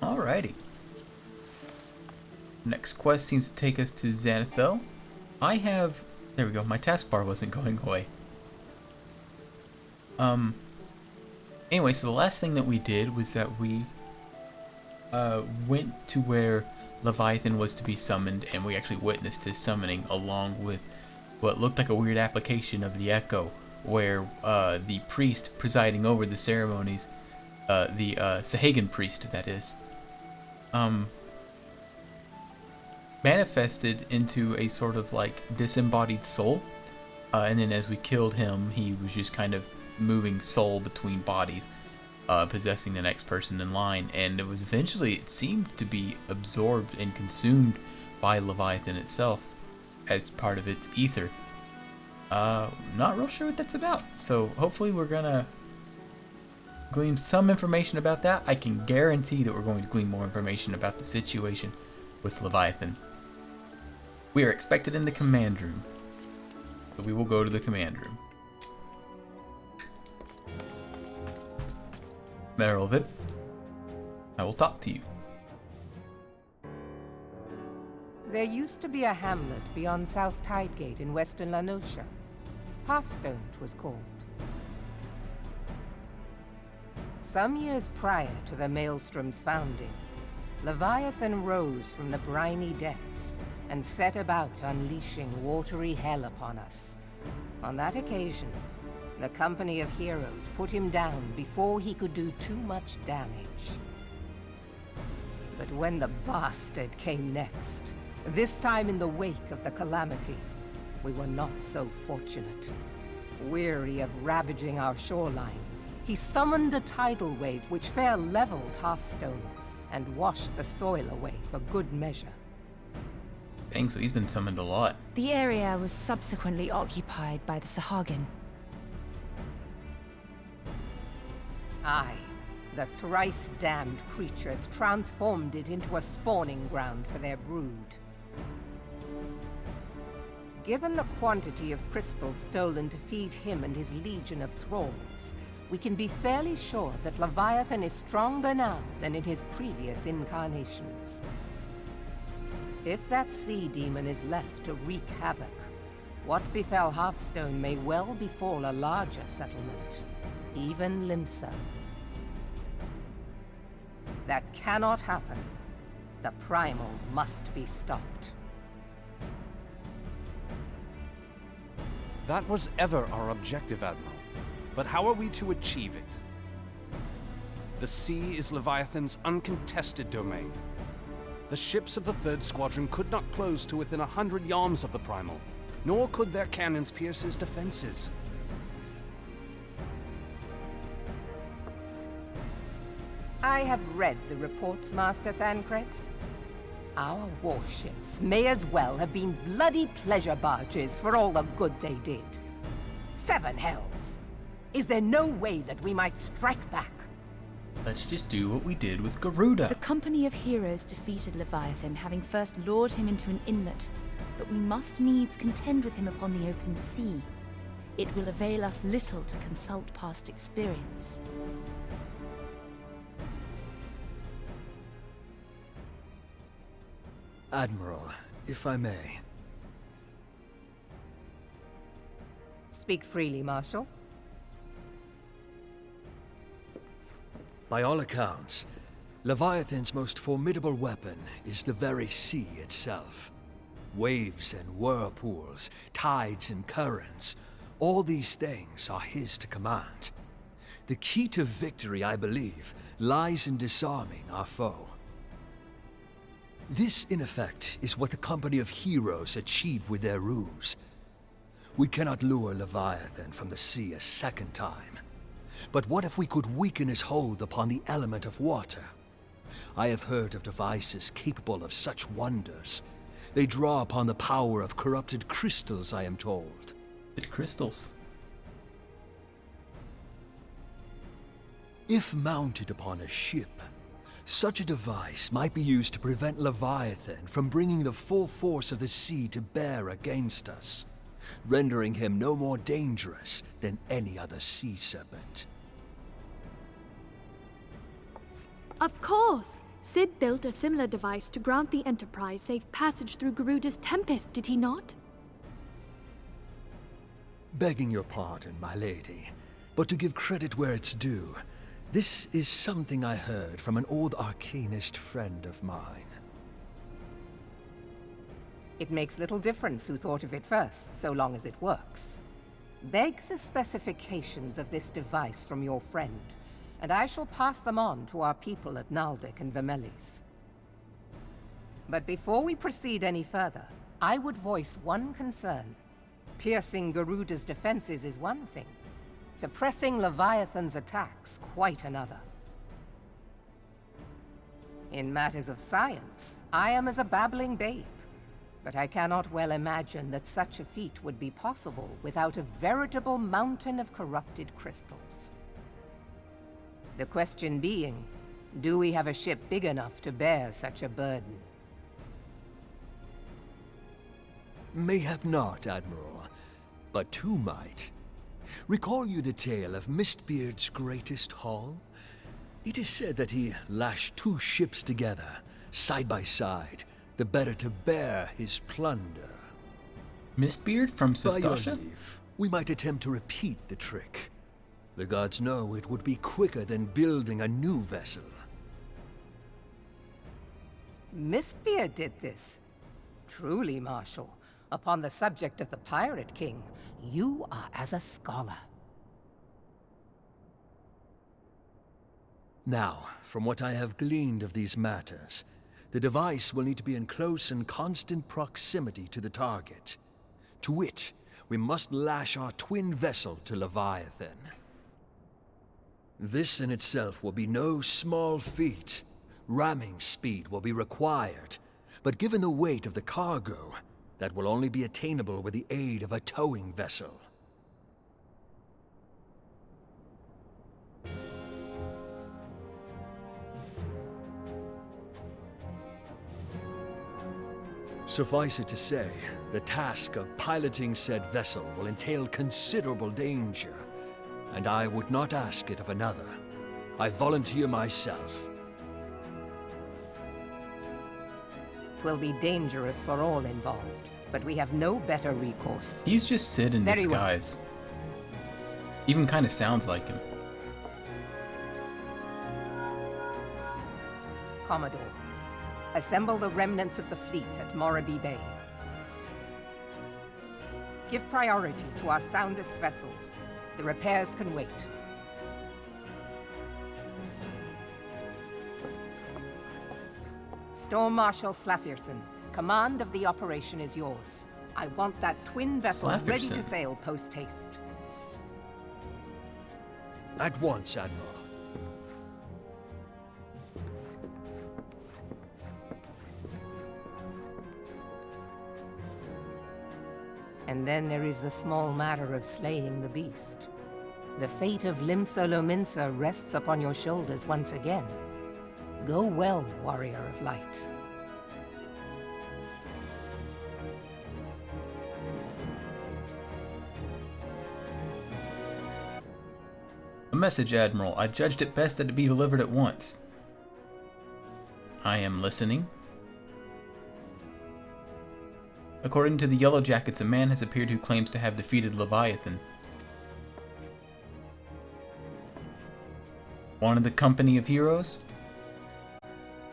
Alrighty. Next quest seems to take us to Xanathel. There we go, my taskbar wasn't going away. Anyway, so the last thing that we did was that we went to where Leviathan was to be summoned, and we actually witnessed his summoning along with what looked like a weird application of the Echo, where the priest presiding over the ceremonies, the Sahagan priest, that is, manifested into a sort of like disembodied soul, and then as we killed him, he was just kind of moving soul between bodies, possessing the next person in line, and it seemed to be absorbed and consumed by Leviathan itself as part of its ether. Not real sure what that's about, so hopefully we're gonna glean some information about that. I can guarantee that we're going to glean more information about the situation with Leviathan. We are expected in the command room, so we will go to the command room. Merylwyb, I will talk to you. There used to be a hamlet beyond South Tidegate in western Lanosha. Hearthstone, 'twas called. Some years prior to the Maelstrom's founding, Leviathan rose from the briny depths and set about unleashing watery hell upon us. On that occasion, the company of heroes put him down before he could do too much damage. But when the bastard came next, this time in the wake of the calamity, we were not so fortunate. Weary of ravaging our shoreline, he summoned a tidal wave which fair leveled Hearthstone and washed the soil away for good measure. Dang, so he's been summoned a lot. The area was subsequently occupied by the Sahagan. Aye, the thrice-damned creatures transformed it into a spawning ground for their brood. Given the quantity of crystals stolen to feed him and his legion of thralls, we can be fairly sure that Leviathan is stronger now than in his previous incarnations. If that sea demon is left to wreak havoc, what befell Hearthstone may well befall a larger settlement, even Limsa. That cannot happen. The primal must be stopped. That was ever our objective, Admiral. But how are we to achieve it? The sea is Leviathan's uncontested domain. The ships of the 3rd Squadron could not close to within 100 yards of the primal, nor could their cannons pierce his defenses. I have read the reports, Master Thancred. Our warships may as well have been bloody pleasure barges for all the good they did. 7 hells! Is there no way that we might strike back? Let's just do what we did with Garuda. The company of heroes defeated Leviathan, having first lured him into an inlet, but we must needs contend with him upon the open sea. It will avail us little to consult past experience. Admiral, if I may. Speak freely, Marshal. By all accounts, Leviathan's most formidable weapon is the very sea itself. Waves and whirlpools, tides and currents, all these things are his to command. The key to victory, I believe, lies in disarming our foe. This, in effect, is what the company of heroes achieved with their ruse. We cannot lure Leviathan from the sea a second time. But what if we could weaken his hold upon the element of water? I have heard of devices capable of such wonders. They draw upon the power of corrupted crystals, I am told. Crystals. If mounted upon a ship, such a device might be used to prevent Leviathan from bringing the full force of the sea to bear against us, rendering him no more dangerous than any other sea serpent. Of course! Sid built a similar device to grant the Enterprise safe passage through Garuda's Tempest, did he not? Begging your pardon, my lady, but to give credit where it's due, this is something I heard from an old arcanist friend of mine. It makes little difference who thought of it first, so long as it works. Beg the specifications of this device from your friend, and I shall pass them on to our people at Naldek and Vermelis. But before we proceed any further, I would voice one concern. Piercing Garuda's defenses is one thing. Suppressing Leviathan's attacks, quite another. In matters of science, I am as a babbling babe, but I cannot well imagine that such a feat would be possible without a veritable mountain of corrupted crystals. The question being, do we have a ship big enough to bear such a burden? Mayhap not, Admiral, but two might. Recall you the tale of Mistbeard's greatest haul? It is said that he lashed two ships together, side by side, the better to bear his plunder. Mistbeard from By your Sistasha? leave, we might attempt to repeat the trick. The gods know it would be quicker than building a new vessel. Mistbeard did this. Truly, Marshal, upon the subject of the Pirate King, you are as a scholar. Now, from what I have gleaned of these matters, the device will need to be in close and constant proximity to the target. To wit, we must lash our twin vessel to Leviathan. This in itself will be no small feat. Ramming speed will be required, but given the weight of the cargo, that will only be attainable with the aid of a towing vessel. Suffice it to say, the task of piloting said vessel will entail considerable danger, and I would not ask it of another. I volunteer myself. 'Twill be dangerous for all involved, but we have no better recourse. He's just Sid in Very well. disguise. Even kind of sounds like him. Commodore, assemble the remnants of the fleet at Merylwyb Bay. Give priority to our soundest vessels. The repairs can wait. Storm Marshal Slafirson, command of the operation is yours. I want that twin vessel ready to Slafirson. sail post-haste. At once, Admiral. And then there is the small matter of slaying the beast. The fate of Limsa Lominsa rests upon your shoulders once again. Go well, warrior of light. A message, Admiral. I judged it best that it be delivered at once. I am listening. According to the Yellow Jackets, a man has appeared who claims to have defeated Leviathan. One of the company of heroes?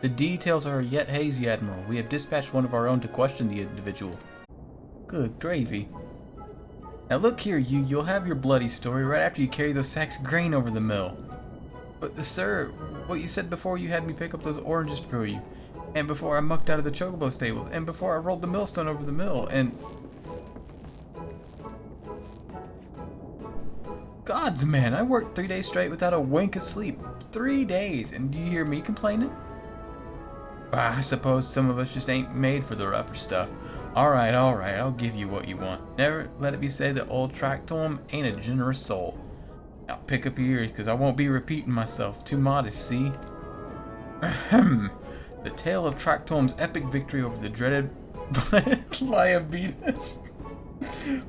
The details are yet hazy, Admiral. We have dispatched one of our own to question the individual. Good gravy. Now look here, you'll have your bloody story right after you carry those sacks of grain over the mill. But sir, what you said before you had me pick up those oranges for you, and before I mucked out of the chocobo stables, and before I rolled the millstone over the mill, and... Gods, man, I worked 3 days straight without a wink of sleep. 3 days, and do you hear me complaining? I suppose some of us just ain't made for the rougher stuff. Alright, I'll give you what you want. Never let it be said that old Tractome ain't a generous soul. Now pick up your ears, because I won't be repeating myself. Too modest, see? Ahem. The tale of Tractome's epic victory over the dreaded Leviabeetus.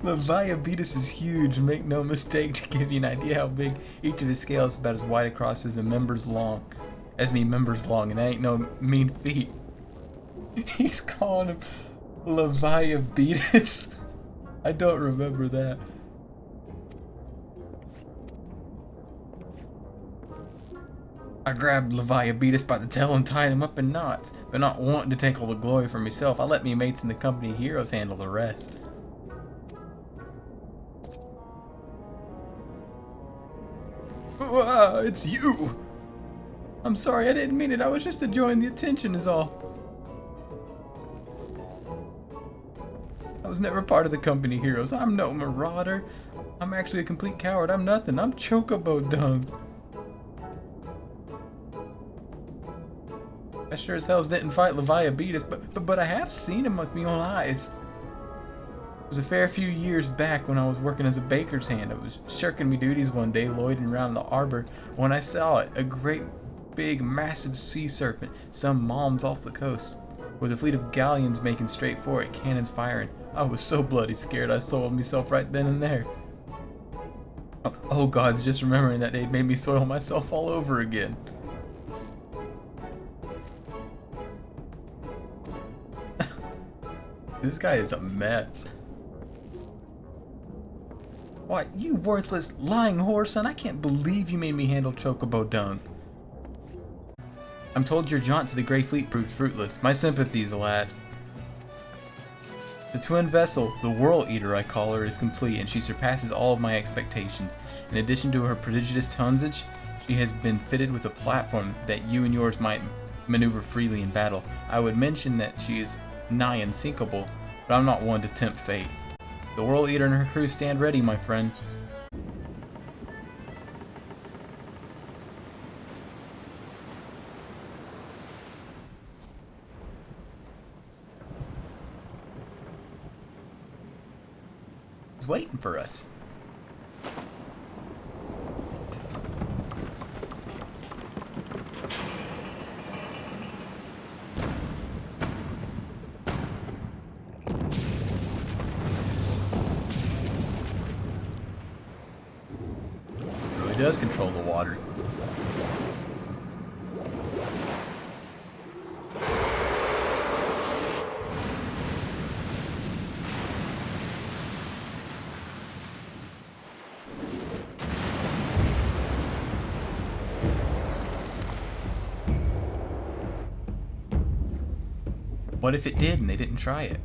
Leviabeetus is huge, make no mistake. To give you an idea how big, each of his scales is about as wide across as a member's long. as me members long, and that ain't no mean feat. He's calling him Leviabeetus. I don't remember that. I grabbed Leviabeetus by the tail and tied him up in knots, but not wanting to take all the glory for myself, I let me mates in the company of heroes handle the rest. It's you! I'm sorry, I didn't mean it. I was just enjoying the attention is all. I was never part of the company of heroes. I'm no marauder. I'm actually a complete coward. I'm nothing. I'm chocobo dung. I sure as hell didn't fight Leviabeetus, but I have seen him with my own eyes. It was a fair few years back when I was working as a baker's hand. I was shirking me duties one day, loitering around the arbor, when I saw it, a great big massive sea serpent, some malms off the coast, with a fleet of galleons making straight for it, cannons firing. I was so bloody scared I soiled myself right then and there. Oh gods, just remembering that day made me soil myself all over again. This guy is a mess. What, you worthless, lying whore, son? I can't believe you made me handle chocobo dung. I'm told your jaunt to the Grey Fleet proved fruitless. My sympathies, lad. The twin vessel, the Whirl Eater I call her, is complete, and she surpasses all of my expectations. In addition to her prodigious tonnage, she has been fitted with a platform that you and yours might maneuver freely in battle. I would mention that she is nigh unsinkable, but I'm not one to tempt fate. The Whirl Eater and her crew stand ready, my friend. He's waiting for us. It does control the water. What if it did and they didn't try it?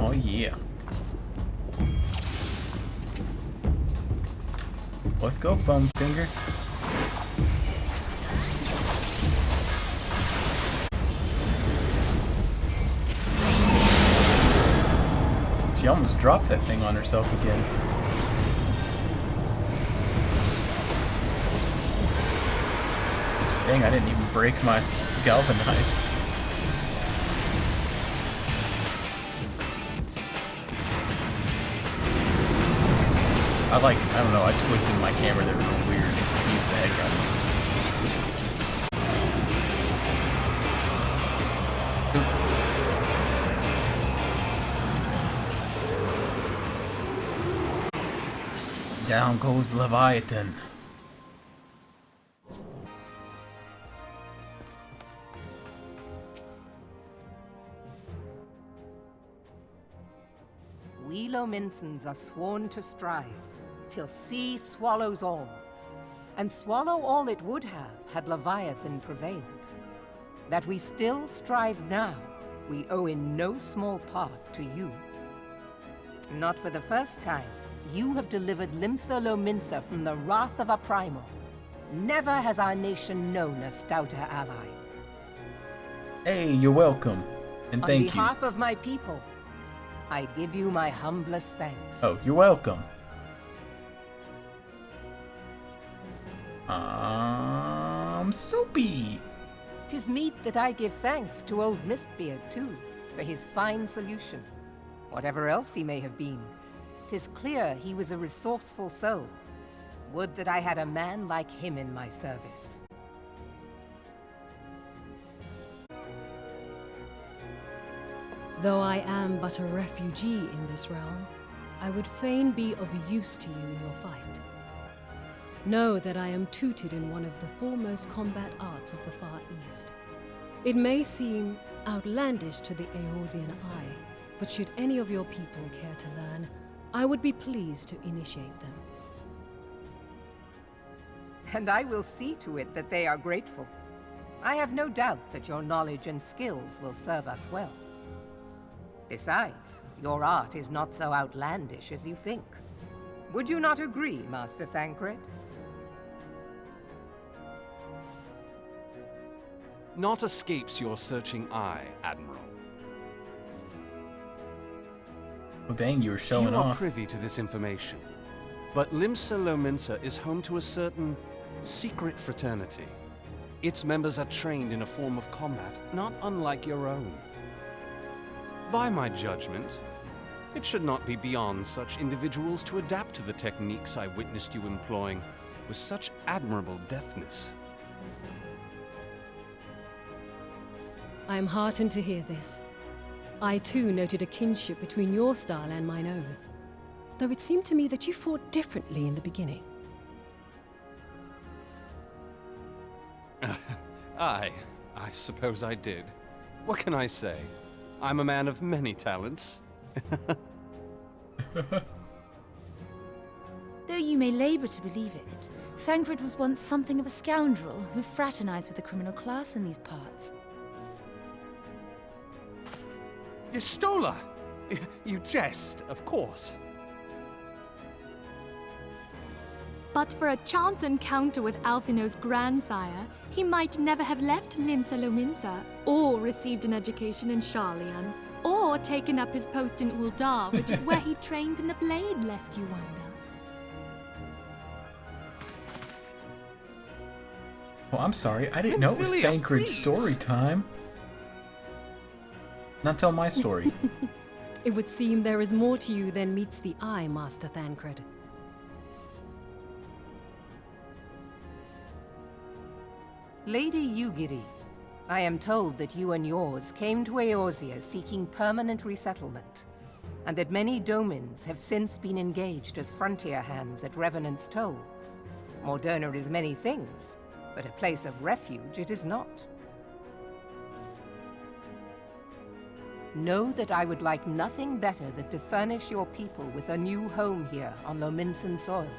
Oh yeah. Let's go, foam finger. She almost dropped that thing on herself again. Dang, I didn't even break my galvanize. I don't know, I twisted my camera there real weird and confused the heck out of me. Oops. Down goes the Leviathan. We Lominsans are sworn to strive, till sea swallows all. And swallow all it would have, had Leviathan prevailed. That we still strive now, we owe in no small part to you. Not for the first time, you have delivered Limsa Lominsa from the wrath of a primal. Never has our nation known a stouter ally. Hey, you're welcome. And thank you. On behalf of my people, I give you my humblest thanks. Oh, you're welcome. Soapy. 'Tis meet that I give thanks to old Mistbeard, too, for his fine solution. Whatever else he may have been, 'tis clear he was a resourceful soul. Would that I had a man like him in my service. Though I am but a refugee in this realm, I would fain be of use to you in your fight. Know that I am tutored in one of the foremost combat arts of the Far East. It may seem outlandish to the Eorzean eye, but should any of your people care to learn, I would be pleased to initiate them. And I will see to it that they are grateful. I have no doubt that your knowledge and skills will serve us well. Besides, your art is not so outlandish as you think. Would you not agree, Master Thancred? Naught escapes your searching eye, Admiral. Well, dang, you were showing You are off. privy to this information, but Limsa Lominsa is home to a certain secret fraternity. Its members are trained in a form of combat not unlike your own. By my judgment, it should not be beyond such individuals to adapt to the techniques I witnessed you employing with such admirable deftness. I am heartened to hear this. I too noted a kinship between your style and mine own, though it seemed to me that you fought differently in the beginning. I suppose I did. What can I say? I'm a man of many talents. Though you may labor to believe it, Thancred was once something of a scoundrel who fraternized with the criminal class in these parts. Yestola! You jest, of course. But for a chance encounter with Alphinaud's grandsire, he might never have left Limsa Lominsa, or received an education in Sharlayan, or taken up his post in Ul'Dah, which is where he trained in the blade, lest you wonder. Well, I'm sorry. I didn't know it was Minfilia, Thancred's please. story time. Now tell my story. It would seem there is more to you than meets the eye, Master Thancred. Lady Yugiri, I am told that you and yours came to Eorzea seeking permanent resettlement, and that many domins have since been engaged as frontier hands at Revenant's Toll. Moderna is many things, but a place of refuge it is not. Know that I would like nothing better than to furnish your people with a new home here on Lominsan soil.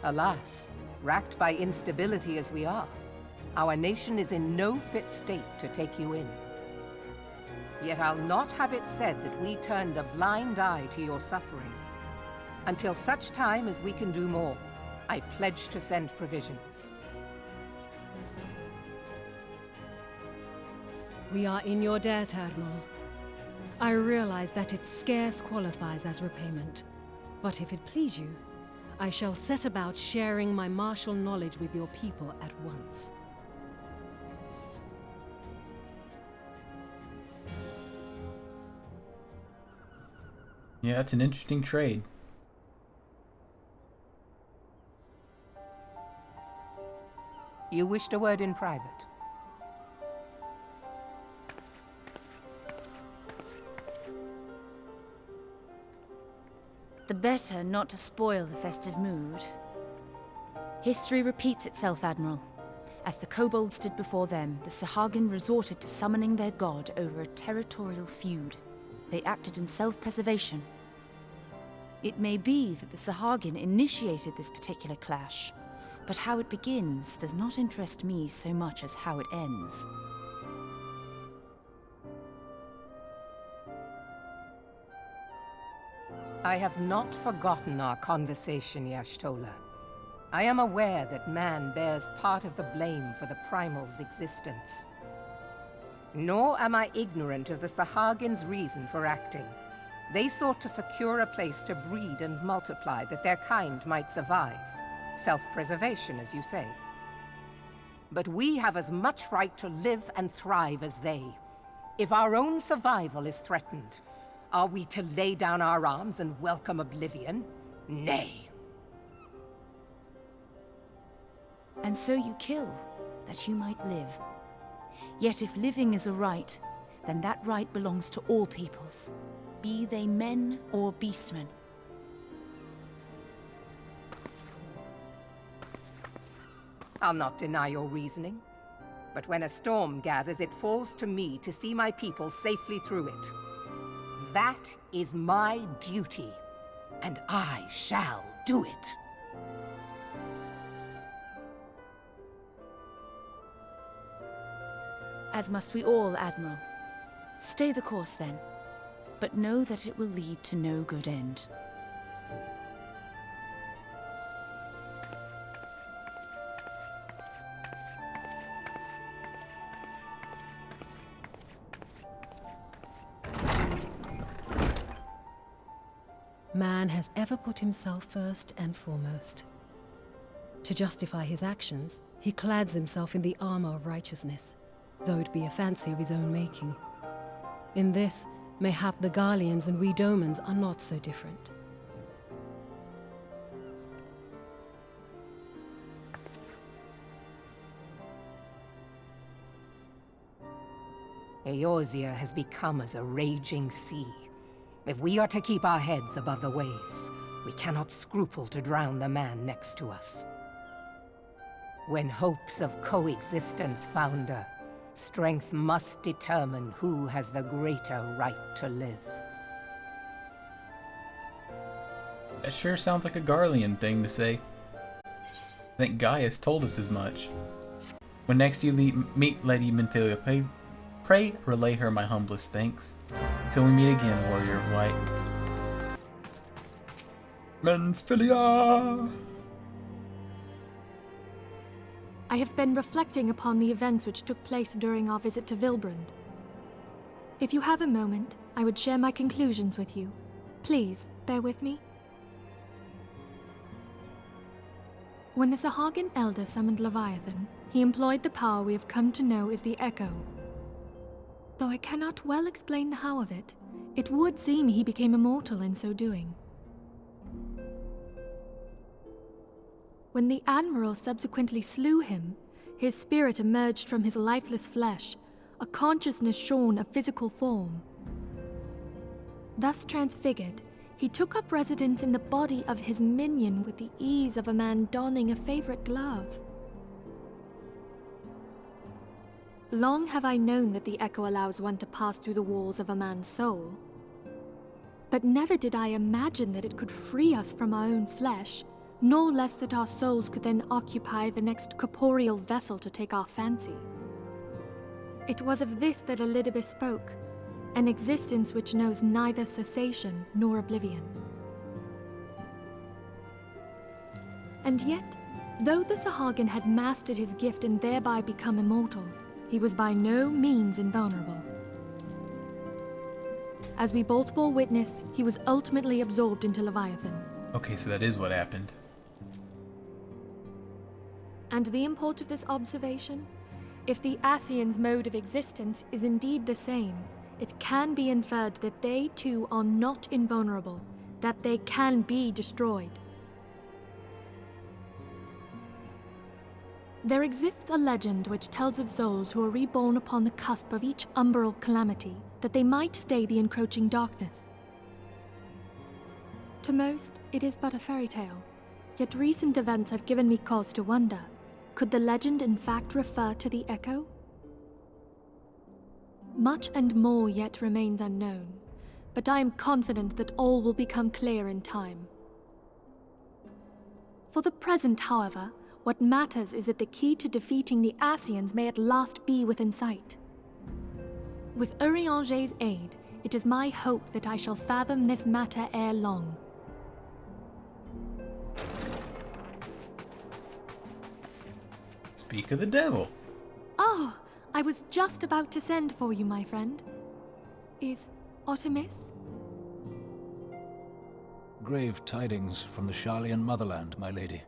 Alas, racked by instability as we are, our nation is in no fit state to take you in. Yet I'll not have it said that we turned a blind eye to your suffering. Until such time as we can do more, I pledge to send provisions. We are in your debt, Admiral. I realize that it scarce qualifies as repayment, but if it please you, I shall set about sharing my martial knowledge with your people at once. Yeah, it's an interesting trade. You wished a word in private. The better not to spoil the festive mood. History repeats itself, Admiral. As the kobolds did before them, the Sahagin resorted to summoning their god over a territorial feud. They acted in self-preservation. It may be that the Sahagin initiated this particular clash, but how it begins does not interest me so much as how it ends. I have not forgotten our conversation, Y'shtola. I am aware that man bears part of the blame for the primal's existence. Nor am I ignorant of the Sahagins' reason for acting. They sought to secure a place to breed and multiply that their kind might survive. Self-preservation, as you say. But we have as much right to live and thrive as they. If our own survival is threatened, are we to lay down our arms and welcome oblivion? Nay. And so you kill, that you might live. Yet if living is a right, then that right belongs to all peoples, be they men or beastmen. I'll not deny your reasoning. But when a storm gathers, it falls to me to see my people safely through it. That is my duty, and I shall do it. As must we all, Admiral. Stay the course then, but know that it will lead to no good end. Man has ever put himself first and foremost. To justify his actions, he clads himself in the armor of righteousness, though it be a fancy of his own making. In this, mayhap the Garleans and we Domans are not so different. Eorzea has become as a raging sea. If we are to keep our heads above the waves, we cannot scruple to drown the man next to us. When hopes of coexistence founder, strength must determine who has the greater right to live. That sure sounds like a Garlean thing to say. I think Gaius told us as much. When next you meet Lady Minfilia, pray relay her my humblest thanks. Till we meet again, Warrior of Light. Minfilia! I have been reflecting upon the events which took place during our visit to Vilbrand. If you have a moment, I would share my conclusions with you. Please, bear with me. When the Sahagin Elder summoned Leviathan, he employed the power we have come to know as the Echo. Though I cannot well explain the how of it, it would seem he became immortal in so doing. When the Admiral subsequently slew him, his spirit emerged from his lifeless flesh, a consciousness shorn of physical form. Thus transfigured, he took up residence in the body of his minion with the ease of a man donning a favorite glove. Long have I known that the Echo allows one to pass through the walls of a man's soul. But never did I imagine that it could free us from our own flesh, nor less that our souls could then occupy the next corporeal vessel to take our fancy. It was of this that Ul'Dah spoke, an existence which knows neither cessation nor oblivion. And yet, though the Sahagin had mastered his gift and thereby become immortal, he was by no means invulnerable. As we both bore witness, he was ultimately absorbed into Leviathan. Okay, so that is what happened. And the import of this observation? If the Ascians' mode of existence is indeed the same, it can be inferred that they too are not invulnerable, that they can be destroyed. There exists a legend which tells of souls who are reborn upon the cusp of each umbral calamity, that they might stay the encroaching darkness. To most, it is but a fairy tale, yet recent events have given me cause to wonder, could the legend in fact refer to the Echo? Much and more yet remains unknown, but I am confident that all will become clear in time. For the present, however, what matters is that the key to defeating the Ascians may at last be within sight. With Urianger's aid, it is my hope that I shall fathom this matter ere long. Speak of the devil. Oh, I was just about to send for you, my friend. Is Artemis? Grave tidings from the Sharlayan motherland, my lady.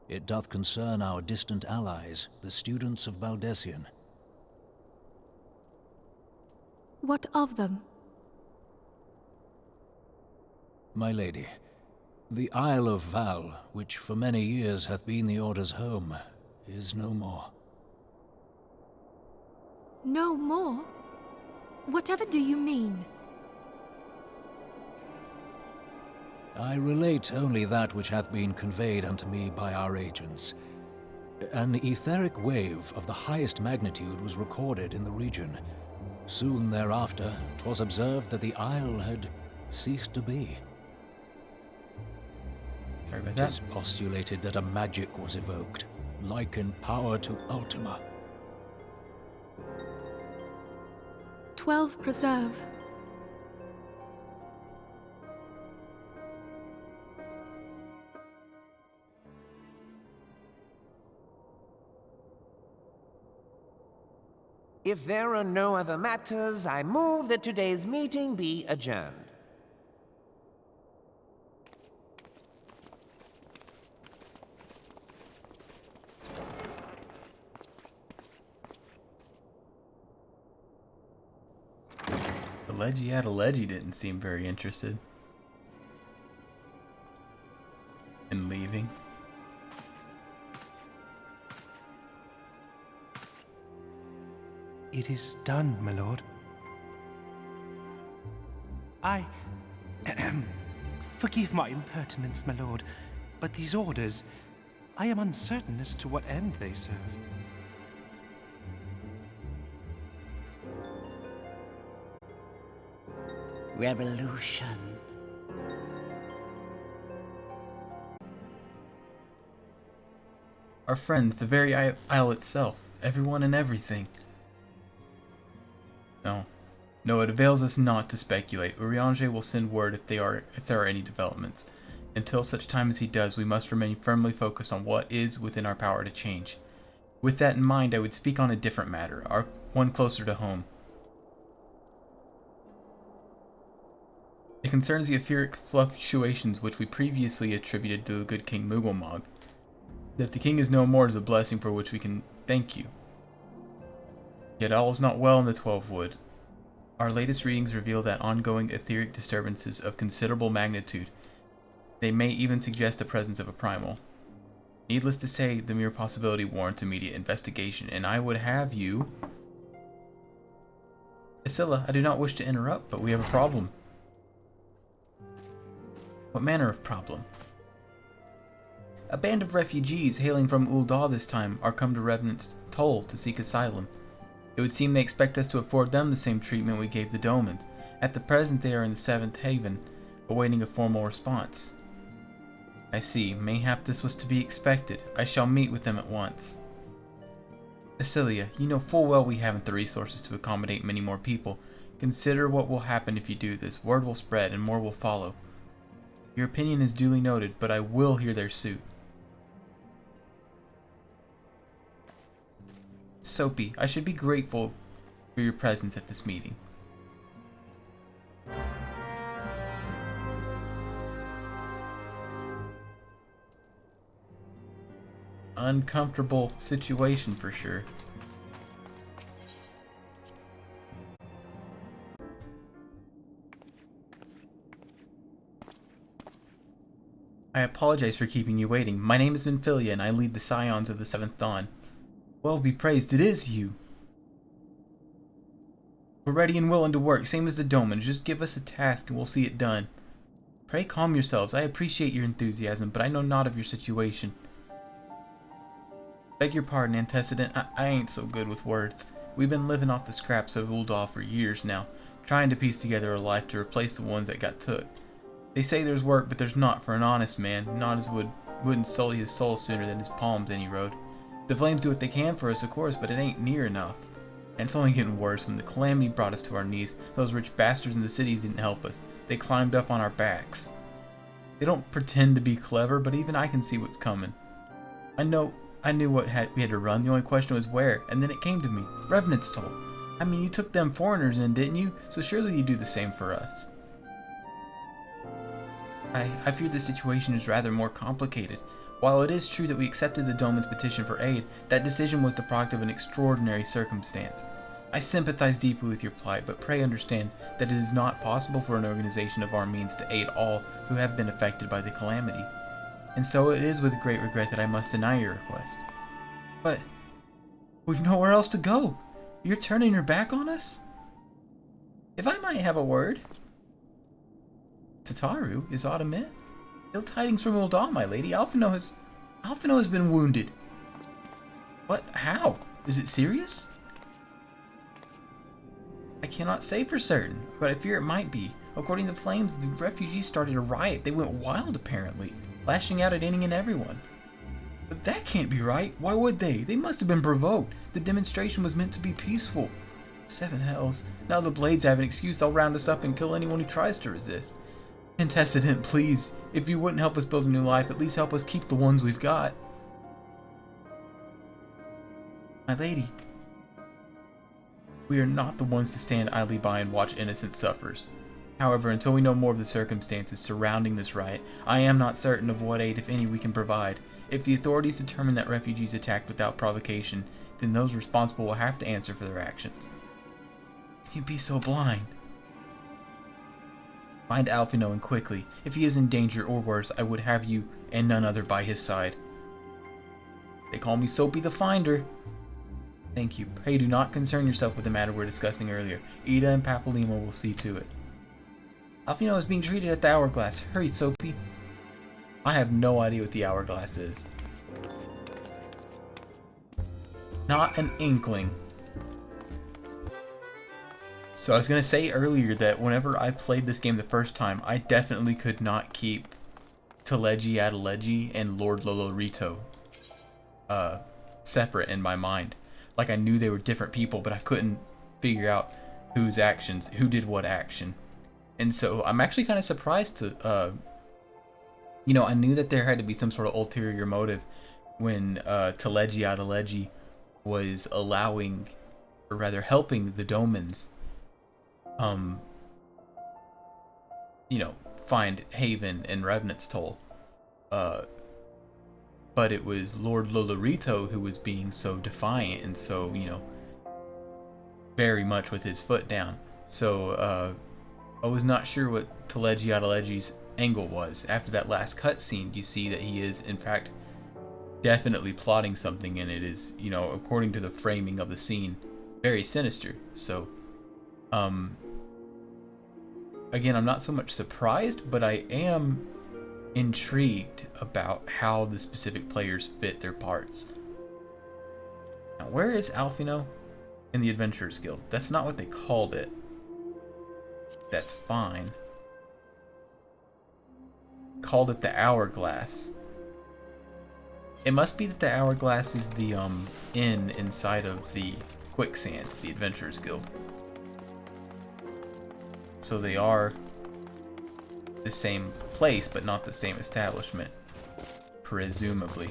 It doth concern our distant allies, the students of Baldessian. What of them? My lady, the Isle of Val, which for many years hath been the Order's home, is no more. No more? Whatever do you mean? I relate only that which hath been conveyed unto me by our agents. An etheric wave of the highest magnitude was recorded in the region. Soon thereafter, 'twas observed that the isle had ceased to be. Sorry about 'Tis that. postulated that a magic was evoked, like in power to Ultima. 12 preserve. If there are no other matters, I move that today's meeting be adjourned. The Leggy Adelegy didn't seem very interested in leaving. It is done, my lord. Forgive my impertinence, my lord, but these orders, I am uncertain as to what end they serve. Revolution. Our friends, the very isle itself, everyone and everything. No, it avails us not to speculate. Urianger will send word if there are any developments. Until such time as he does, we must remain firmly focused on what is within our power to change. With that in mind, I would speak on a different matter, one closer to home. It concerns the etheric fluctuations which we previously attributed to the good King Mughal. That the king is no more is a blessing for which we can thank you. Yet all is not well in the 12 Wood. Our latest readings reveal that ongoing etheric disturbances of considerable magnitude. They may even suggest the presence of a primal. Needless to say, the mere possibility warrants immediate investigation, and I would have you... Isilla, I do not wish to interrupt, but we have a problem. What manner of problem? A band of refugees hailing from Ul'Dahn this time are come to Revenant's Toll to seek asylum. It would seem they expect us to afford them the same treatment we gave the Domans. At the present they are in the 7th Haven, awaiting a formal response. I see. Mayhap this was to be expected. I shall meet with them at once. Isilia, you know full well we haven't the resources to accommodate many more people. Consider what will happen if you do this. Word will spread and more will follow. Your opinion is duly noted, but I will hear their suit. Soapy, I should be grateful for your presence at this meeting. Uncomfortable situation for sure. I apologize for keeping you waiting. My name is Minfilia and I lead the Scions of the 7th Dawn. Well be praised, it is you! We're ready and willing to work, same as the Domans. Just give us a task and we'll see it done. Pray calm yourselves. I appreciate your enthusiasm, but I know not of your situation. Beg your pardon, Antecedent. I ain't so good with words. We've been living off the scraps of Ul'Dah for years now, trying to piece together a life to replace the ones that got took. They say there's work, but there's not for an honest man. Not as wouldn't sully his soul sooner than his palms any road. The Flames do what they can for us, of course, but it ain't near enough. And it's only getting worse. When the calamity brought us to our knees, those rich bastards in the cities didn't help us. They climbed up on our backs. They don't pretend to be clever, but even I can see what's coming. I know I knew we had to run. The only question was where, and then it came to me. Revenant's Toll. I mean, you took them foreigners in, didn't you? So surely you do the same for us. I fear the situation is rather more complicated. While it is true that we accepted the Doman's petition for aid, that decision was the product of an extraordinary circumstance. I sympathize deeply with your plight, but pray understand that it is not possible for an organization of our means to aid all who have been affected by the calamity. And so it is with great regret that I must deny your request. But we've nowhere else to go. You're turning your back on us? If I might have a word. Tataru, is aught amiss? Ill tidings from Ul'Dahn, my lady. Alphinaud has been wounded. What? How? Is it serious? I cannot say for certain, but I fear it might be. According to the flames, the refugees started a riot. They went wild, apparently, lashing out at any and everyone. But that can't be right. Why would they? They must have been provoked. The demonstration was meant to be peaceful. Seven hells. Now the Blades have an excuse. They'll round us up and kill anyone who tries to resist. Antecedent, please. If you wouldn't help us build a new life, at least help us keep the ones we've got. My lady, we are not the ones to stand idly by and watch innocent suffers. However, until we know more of the circumstances surrounding this riot, I am not certain of what aid, if any, we can provide. If the authorities determine that refugees attacked without provocation, then those responsible will have to answer for their actions. Can you be so blind? Find Alphinaud and quickly. If he is in danger or worse, I would have you and none other by his side. They call me Soapy the Finder. Thank you. Pray do not concern yourself with the matter we were discussing earlier. Ida and Papalima will see to it. Alphinaud is being treated at the Hourglass. Hurry, Soapy. I have no idea what the Hourglass is. Not an inkling. So I was going to say earlier that whenever I played this game the first time, I definitely could not keep Teleji Adeleji and Lord Lolorito separate in my mind. Like I knew they were different people, but I couldn't figure out who did what action. And so I'm actually kind of surprised to, I knew that there had to be some sort of ulterior motive when Teleji Adeleji was allowing, or rather helping the Domans find haven in Revenant's Toll. But it was Lord Lolorito who was being so defiant and so, very much with his foot down. So, I was not sure what Teleji Adeleji's angle was. After that last cutscene, you see that he is, in fact, definitely plotting something, and it is, according to the framing of the scene, very sinister. So, again, I'm not so much surprised, but I am intrigued about how the specific players fit their parts. Now, where is Alphinaud? In the Adventurers Guild. That's not what they called it. That's fine. Called it the Hourglass. It must be that the Hourglass is the inn inside of the Quicksand, the Adventurers Guild. So they are the same place, but not the same establishment. Presumably.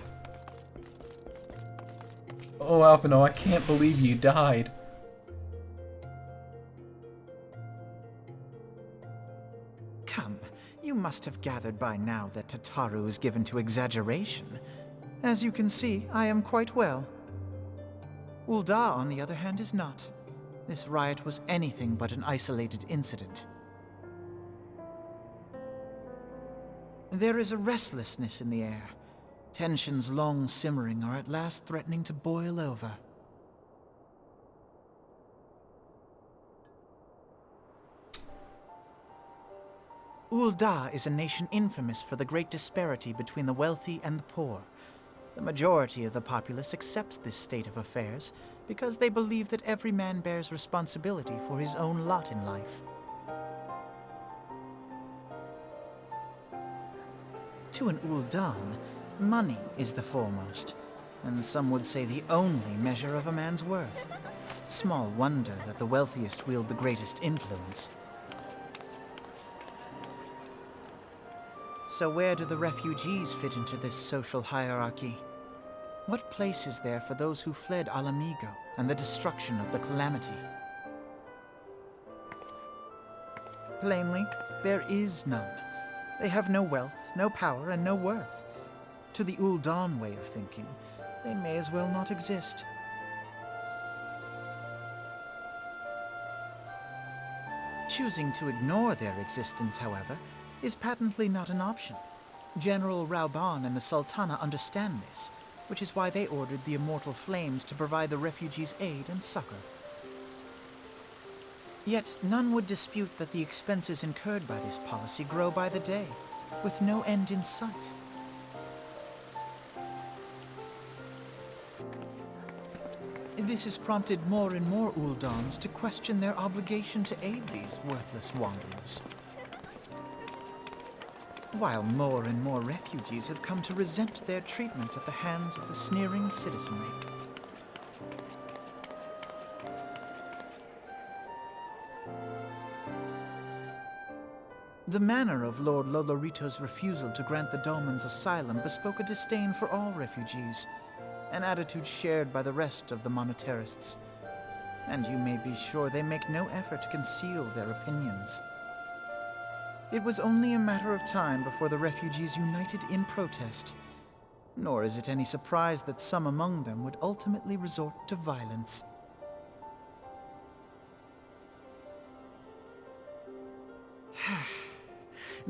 Oh, Alphinaud, I can't believe you died. Come, you must have gathered by now that Tataru is given to exaggeration. As you can see, I am quite well. Ul'Dah, on the other hand, is not. This riot was anything but an isolated incident. There is a restlessness in the air. Tensions long simmering are at last threatening to boil over. Ul'Dah is a nation infamous for the great disparity between the wealthy and the poor. The majority of the populace accepts this state of affairs because they believe that every man bears responsibility for his own lot in life. To an Ul'Dahn, money is the foremost, and some would say the only measure of a man's worth. Small wonder that the wealthiest wield the greatest influence. So where do the refugees fit into this social hierarchy? What place is there for those who fled Alamigo and the destruction of the Calamity? Plainly, there is none. They have no wealth, no power, and no worth. To the Ul'Dahn way of thinking, they may as well not exist. Choosing to ignore their existence, however, is patently not an option. General Ramuh and the Sultana understand this, which is why they ordered the Immortal Flames to provide the refugees aid and succor. Yet none would dispute that the expenses incurred by this policy grow by the day, with no end in sight. This has prompted more and more Ul'Dahns to question their obligation to aid these worthless wanderers, while more and more refugees have come to resent their treatment at the hands of the sneering citizenry. The manner of Lord Lolorito's refusal to grant the Dolmens asylum bespoke a disdain for all refugees, an attitude shared by the rest of the monetarists, and you may be sure they make no effort to conceal their opinions. It was only a matter of time before the refugees united in protest, nor is it any surprise that some among them would ultimately resort to violence.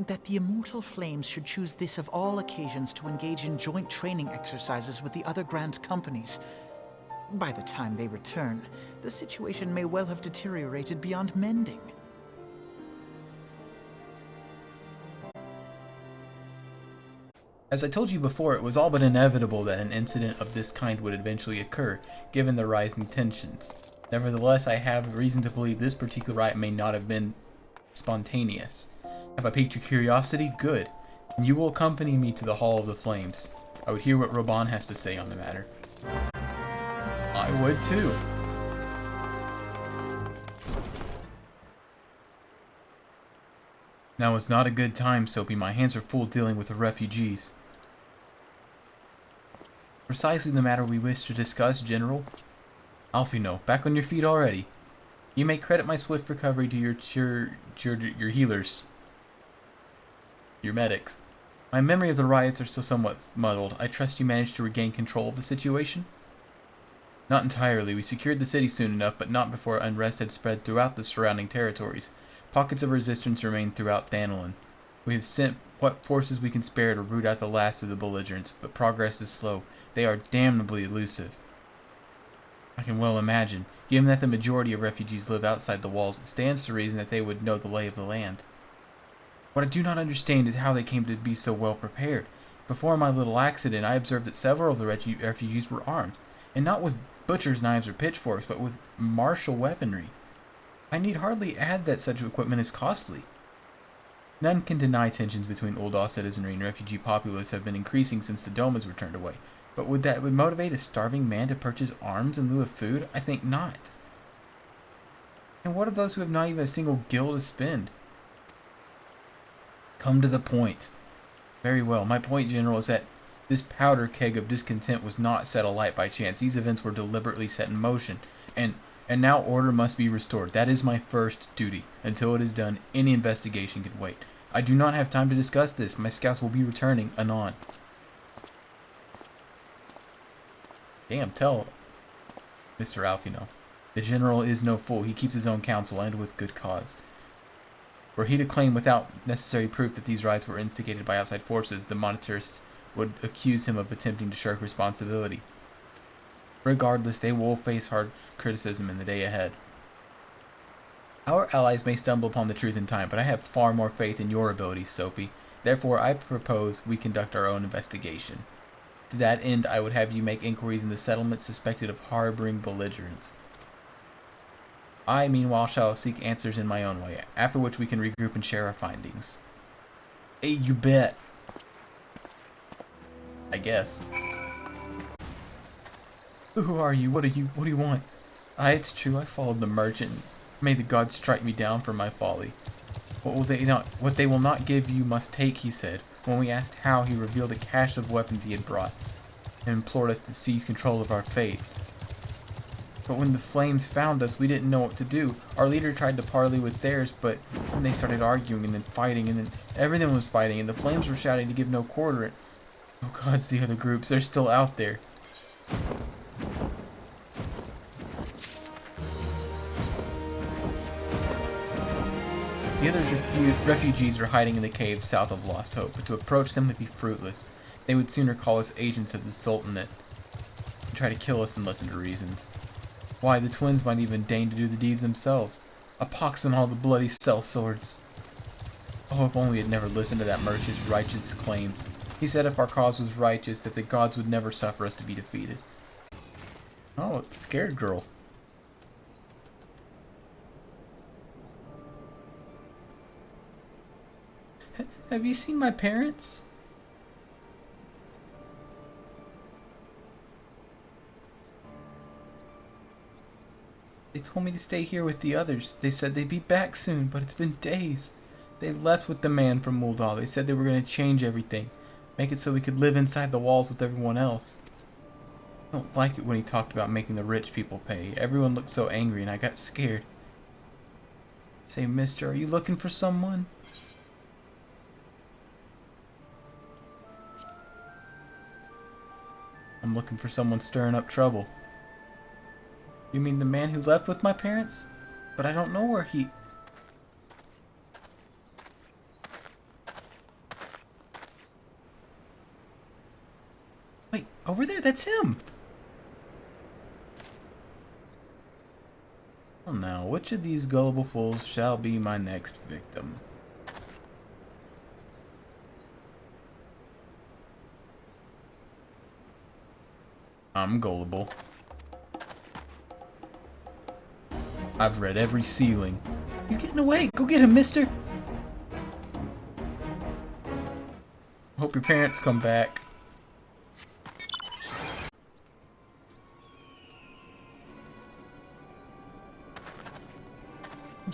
That the Immortal Flames should choose this of all occasions to engage in joint training exercises with the other Grand Companies. By the time they return, the situation may well have deteriorated beyond mending. As I told you before, it was all but inevitable that an incident of this kind would eventually occur, given the rising tensions. Nevertheless, I have reason to believe this particular riot may not have been spontaneous. Have I piqued your curiosity? Good. And you will accompany me to the Hall of the Flames. I would hear what Reborn has to say on the matter. I would too. Now is not a good time, Soapy. My hands are full dealing with the refugees. Precisely the matter we wish to discuss, General. Alphinaud, back on your feet already. You may credit my swift recovery to your healers. Your medics. My memory of the riots are still somewhat muddled. I trust you managed to regain control of the situation? Not entirely. We secured the city soon enough, but not before unrest had spread throughout the surrounding territories. Pockets of resistance remain throughout Thanalan. We have sent what forces we can spare to root out the last of the belligerents, but progress is slow. They are damnably elusive. I can well imagine. Given that the majority of refugees live outside the walls, it stands to reason that they would know the lay of the land. What I do not understand is how they came to be so well prepared. Before my little accident, I observed that several of the refugees were armed, and not with butcher's knives or pitchforks, but with martial weaponry. I need hardly add that such equipment is costly. None can deny tensions between Ul'Dah citizenry and refugee populace have been increasing since the Dolmens were turned away. But would that motivate a starving man to purchase arms in lieu of food? I think not. And what of those who have not even a single gil to spend? Come to the point. Very well. My point, General, is that this powder keg of discontent was not set alight by chance. These events were deliberately set in motion. And now order must be restored. That is my first duty. Until it is done, any investigation can wait. I do not have time to discuss this. My scouts will be returning anon. Damn, tell Mr. Alphinaud. The General is no fool. He keeps his own counsel, and with good cause. Were he to claim without necessary proof that these riots were instigated by outside forces, the monetarists would accuse him of attempting to shirk responsibility. Regardless, they will face hard criticism in the day ahead. Our allies may stumble upon the truth in time, but I have far more faith in your abilities, Soapy. Therefore, I propose we conduct our own investigation. To that end, I would have you make inquiries in the settlements suspected of harboring belligerents. I, meanwhile, shall seek answers in my own way, after which we can regroup and share our findings. Hey, you bet. I guess. Who are you? What do you want? Aye, it's true, I followed the merchant. May the gods strike me down for my folly. What they will not give you must take, he said. When we asked how, he revealed a cache of weapons he had brought. and implored us to seize control of our fates. But when the flames found us, we didn't know what to do. Our leader tried to parley with theirs, but then they started arguing and then fighting, and then everyone was fighting, and the flames were shouting to give no quarter. Oh god, it's the other groups. They're still out there. The other refugees are hiding in the caves south of Lost Hope, but to approach them would be fruitless. They would sooner call us agents of the Sultanate and try to kill us than listen to reasons. Why, the twins might even deign to do the deeds themselves. A pox on all the bloody sellswords. Oh, if only we had never listened to that merchant's righteous claims. He said if our cause was righteous, that the gods would never suffer us to be defeated. Oh, it's Scared Girl. Have you seen my parents? They told me to stay here with the others. They said they'd be back soon, but it's been days. They left with the man from Ul'Dah. They said they were going to change everything. Make it so we could live inside the walls with everyone else. I don't like it when he talked about making the rich people pay. Everyone looked so angry and I got scared. Say, mister, are you looking for someone? I'm looking for someone stirring up trouble. You mean the man who left with my parents? But I don't know where he... Wait, over there, that's him! Well now, which of these gullible fools shall be my next victim? I'm gullible. I've read every ceiling. He's getting away! Go get him, mister! Hope your parents come back.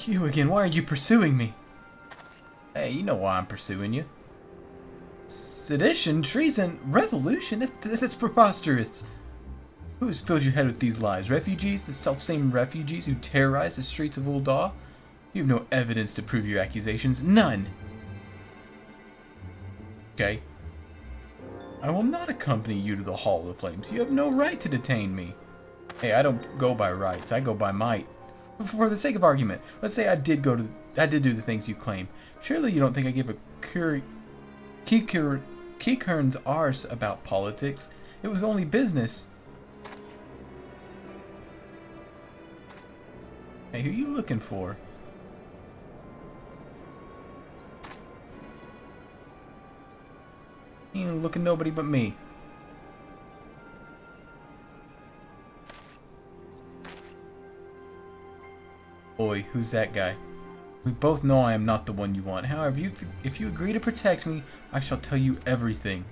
You again, why are you pursuing me? Hey, you know why I'm pursuing you. Sedition, treason, revolution? That's preposterous. Who has filled your head with these lies? Refugees? The self-same refugees who terrorize the streets of Ul'Dah? You have no evidence to prove your accusations. None! Okay. I will not accompany you to the Hall of the Flames. You have no right to detain me. Hey, I don't go by rights. I go by might. For the sake of argument, let's say I did do the things you claim. Surely you don't think I give a Kikern's arse about politics. It was only business. Hey, who are you looking for? You ain't looking nobody but me. Oi, who's that guy? We both know I am not the one you want. However, if you agree to protect me, I shall tell you everything.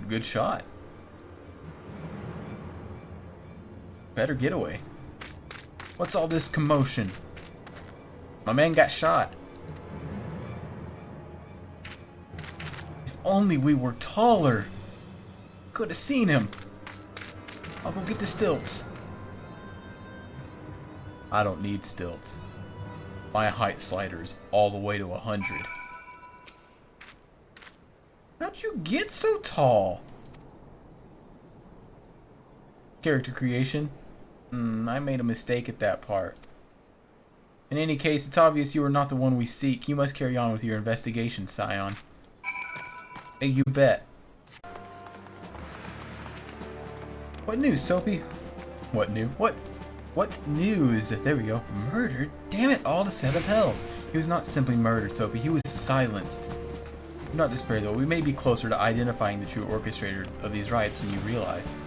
Good shot. Better getaway. What's all this commotion? My man got shot. If only we were taller. Could have seen him. I'll go get the stilts. I don't need stilts. My height slider is all the way to 100. How'd you get so tall? Character creation. I made a mistake at that part. In any case, it's obvious you are not the one we seek. You must carry on with your investigation, Scion. Hey, you bet. What news, Soapy? What new? What news? There we go. Murdered? Damn it, all the set of hell. He was not simply murdered, Soapy. He was silenced. Do not despair, though. We may be closer to identifying the true orchestrator of these riots than you realize.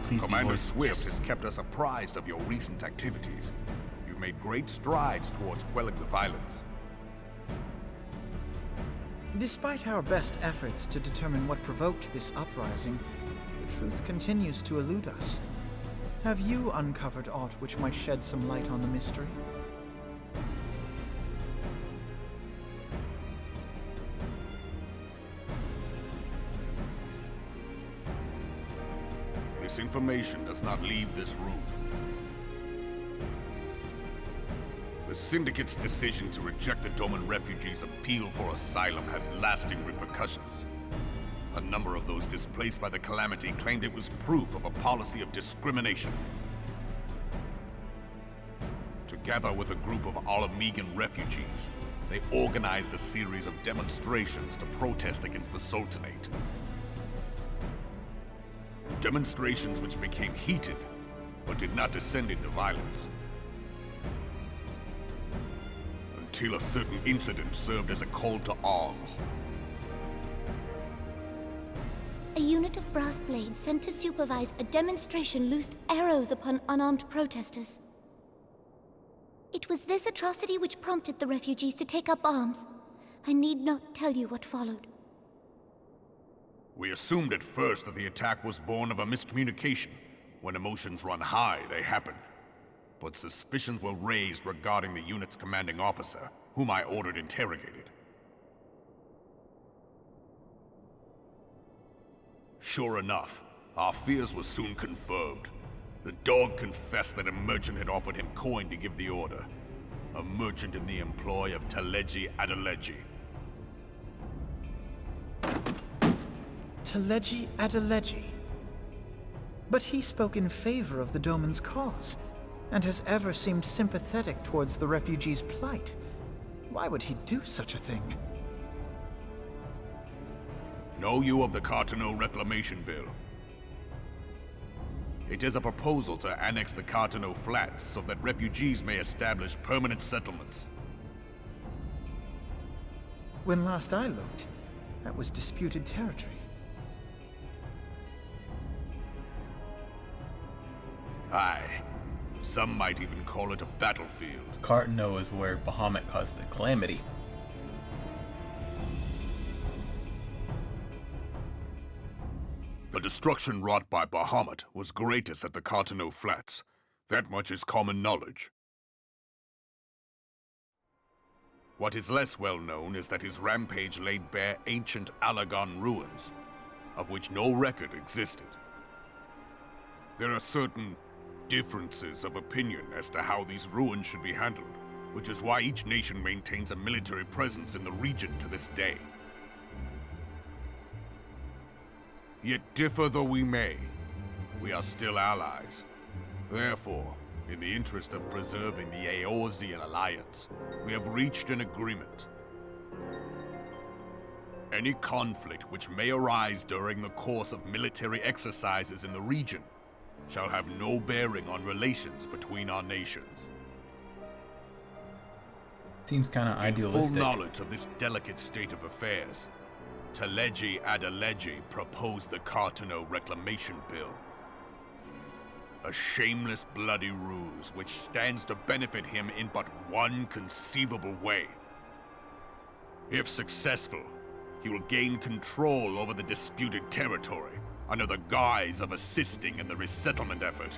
Please Commander Swift has kept us apprised of your recent activities. You've made great strides towards quelling the violence. Despite our best efforts to determine what provoked this uprising, the truth continues to elude us. Have you uncovered aught which might shed some light on the mystery? This information does not leave this room. The Syndicate's decision to reject the Doman refugees' appeal for asylum had lasting repercussions. A number of those displaced by the Calamity claimed it was proof of a policy of discrimination. Together with a group of Alamegan refugees, they organized a series of demonstrations to protest against the Sultanate. Demonstrations which became heated, but did not descend into violence. Until a certain incident served as a call to arms. A unit of brass blades sent to supervise a demonstration loosed arrows upon unarmed protesters. It was this atrocity which prompted the refugees to take up arms. I need not tell you what followed. We assumed at first that the attack was born of a miscommunication. When emotions run high, they happen. But suspicions were raised regarding the unit's commanding officer, whom I ordered interrogated. Sure enough, our fears were soon confirmed. The dog confessed that a merchant had offered him coin to give the order. A merchant in the employ of Teleji Adeleji. Teleji Adeleji. But he spoke in favor of the Doman's cause, and has ever seemed sympathetic towards the refugees' plight. Why would he do such a thing? Know you of the Carteneau Reclamation Bill? It is a proposal to annex the Carteneau Flats so that refugees may establish permanent settlements. When last I looked, that was disputed territory. Aye. Some might even call it a battlefield. Carteneau is where Bahamut caused the calamity. The destruction wrought by Bahamut was greatest at the Carteneau Flats. That much is common knowledge. What is less well known is that his rampage laid bare ancient Allagan ruins, of which no record existed. There are certain differences of opinion as to how these ruins should be handled, which is why each nation maintains a military presence in the region to this day. Yet differ though we may, we are still allies. Therefore, in the interest of preserving the Eorzean alliance, we have reached an agreement. Any conflict which may arise during the course of military exercises in the region shall have no bearing on relations between our nations. Seems kind of idealistic. In full knowledge of this delicate state of affairs, Teleji Adeleji proposed the Carteneau Reclamation Bill. A shameless, bloody ruse which stands to benefit him in but one conceivable way. If successful, he will gain control over the disputed territory under the guise of assisting in the resettlement effort.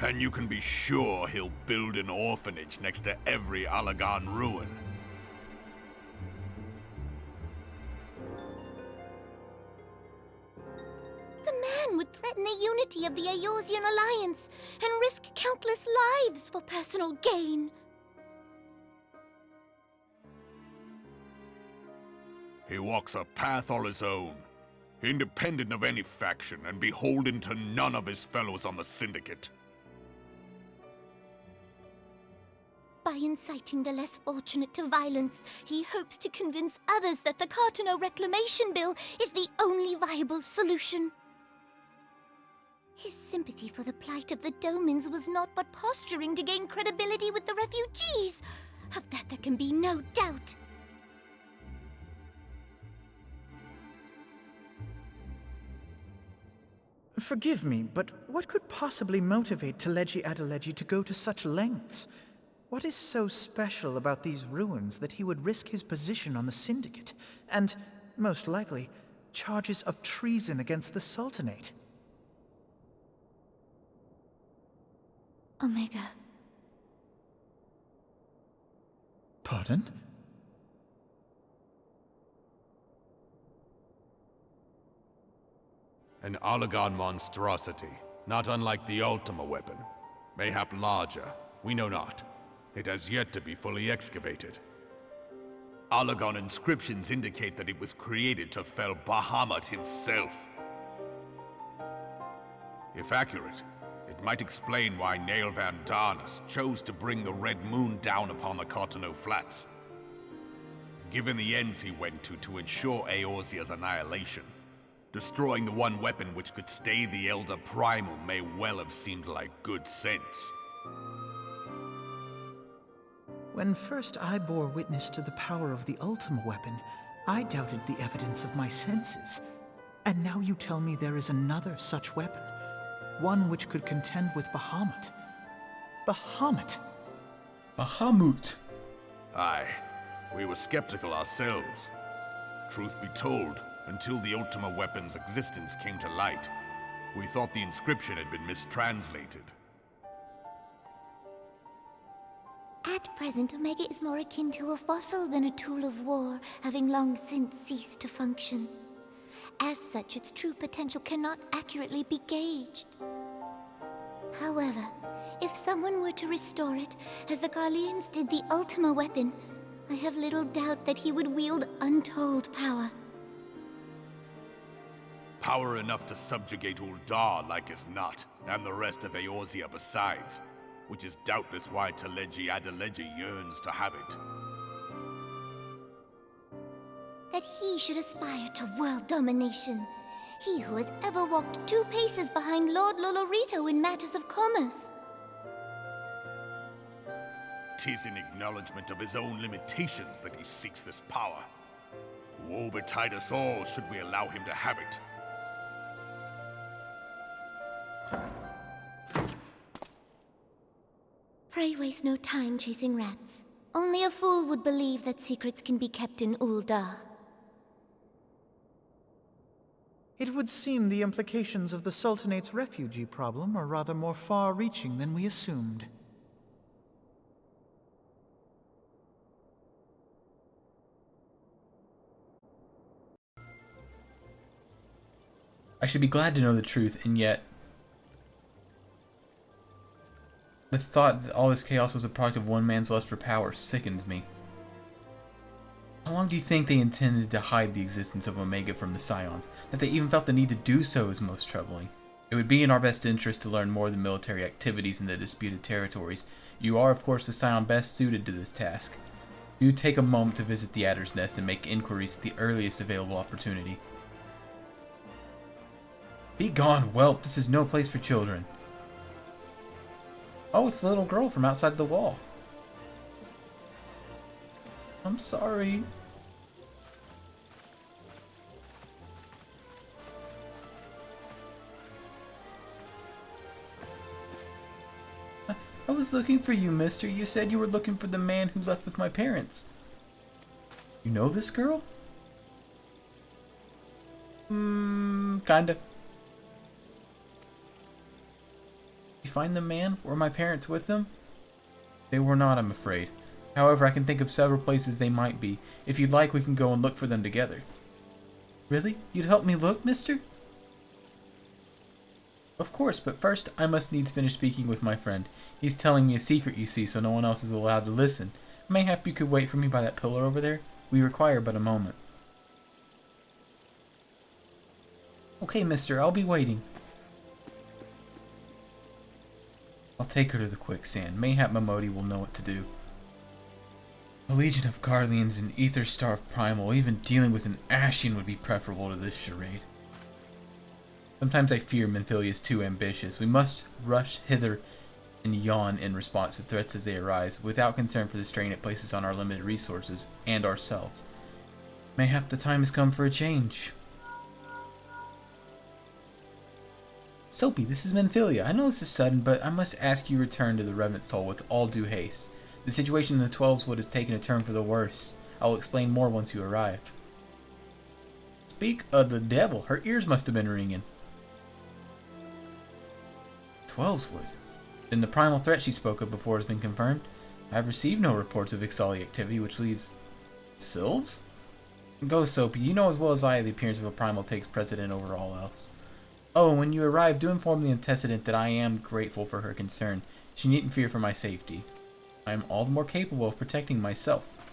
And you can be sure he'll build an orphanage next to every Allagan ruin. The man would threaten the unity of the Eorzean alliance and risk countless lives for personal gain. He walks a path all his own, independent of any faction and beholden to none of his fellows on the Syndicate. By inciting the less fortunate to violence, he hopes to convince others that the Carteneau Reclamation Bill is the only viable solution. His sympathy for the plight of the Domans was not but posturing to gain credibility with the refugees. Of that there can be no doubt. Forgive me, but what could possibly motivate Teleji Adeleji to go to such lengths? What is so special about these ruins that he would risk his position on the Syndicate, and, most likely, charges of treason against the Sultanate? Omega. Pardon? An Ul'Dahn monstrosity, not unlike the Ultima weapon. Mayhap larger, we know not. It has yet to be fully excavated. Ul'Dahn inscriptions indicate that it was created to fell Bahamut himself. If accurate, it might explain why Nael Van Darnus chose to bring the Red Moon down upon the Cartano Flats. Given the ends he went to ensure Eorzea's annihilation, destroying the one weapon which could stay the Elder Primal may well have seemed like good sense. When first I bore witness to the power of the Ultima weapon, I doubted the evidence of my senses. And now you tell me there is another such weapon. One which could contend with Bahamut. Bahamut! Bahamut! Aye, we were skeptical ourselves. Truth be told, until the Ultima weapon's existence came to light, we thought the inscription had been mistranslated. At present, Omega is more akin to a fossil than a tool of war, having long since ceased to function. As such, its true potential cannot accurately be gauged. However, if someone were to restore it, as the Garleans did the Ultima weapon, I have little doubt that he would wield untold power. Power enough to subjugate Ul'Dahn like as not, and the rest of Eorzea besides, which is doubtless why Teleji Adeleji yearns to have it. That he should aspire to world domination. He who has ever walked 2 paces behind Lord Lolorito in matters of commerce. 'Tis in acknowledgement of his own limitations that he seeks this power. Woe betide us all should we allow him to have it. Pray waste no time chasing rats. Only a fool would believe that secrets can be kept in Ul'Dah. It would seem the implications of the Sultanate's refugee problem are rather more far-reaching than we assumed. I should be glad to know the truth, and yet the thought that all this chaos was a product of one man's lust for power sickens me. How long do you think they intended to hide the existence of Omega from the Scions? That they even felt the need to do so is most troubling. It would be in our best interest to learn more of the military activities in the disputed territories. You are, of course, the Scion best suited to this task. Do take a moment to visit the Adder's Nest and make inquiries at the earliest available opportunity. Be gone, whelp! This is no place for children. Oh, it's the little girl from outside the wall. I'm sorry. I was looking for you, mister. You said you were looking for the man who left with my parents. You know this girl? Kinda. You find the man? Were my parents with them? They were not, I'm afraid. However, I can think of several places they might be. If you'd like, we can go and look for them together. Really? You'd help me look, mister? Of course, but first I must needs finish speaking with my friend. He's telling me a secret, you see, so no one else is allowed to listen. Mayhap you could wait for me by that pillar over there? We require but a moment. Okay, mister, I'll be waiting. I'll take her to the quicksand. Mayhap Momodi will know what to do. A legion of Garleans and ether-starved primal, even dealing with an Ashian would be preferable to this charade. Sometimes I fear Minfilia is too ambitious. We must rush hither and yawn in response to threats as they arise, without concern for the strain it places on our limited resources, and ourselves. Mayhap the time has come for a change. Soapy, this is Minfilia. I know this is sudden, but I must ask you return to the Revenant's Toll with all due haste. The situation in the 12's has taken a turn for the worse. I will explain more once you arrive. Speak of the devil, her ears must have been ringing. 12's. And the primal threat she spoke of before has been confirmed. I have received no reports of Ixali activity, which leaves Sylves? Go, Soapy. You know as well as I the appearance of a primal takes precedent over all else. Oh, when you arrive, do inform the Antecedent that I am grateful for her concern. She needn't fear for my safety. I am all the more capable of protecting myself.